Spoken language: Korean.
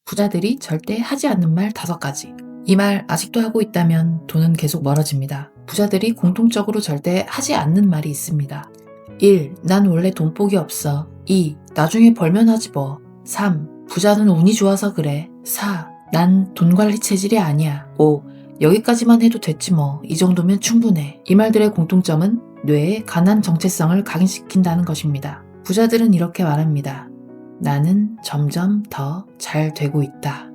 부자들이 절대 하지 않는 말 5가지. 이 말 아직도 하고 있다면 돈은 계속 멀어집니다. 부자들이 공통적으로 절대 하지 않는 말이 있습니다. 1. 난 원래 돈복이 없어. 2. 나중에 벌면 하지 뭐. 3. 부자는 운이 좋아서 그래. 4. 난 돈 관리 체질이 아니야. 5. 여기까지만 해도 됐지 뭐. 이 정도면 충분해. 이 말들의 공통점은 뇌의 가난 정체성을 각인시킨다는 것입니다. 부자들은 이렇게 말합니다. 나는 점점 더 잘 되고 있다.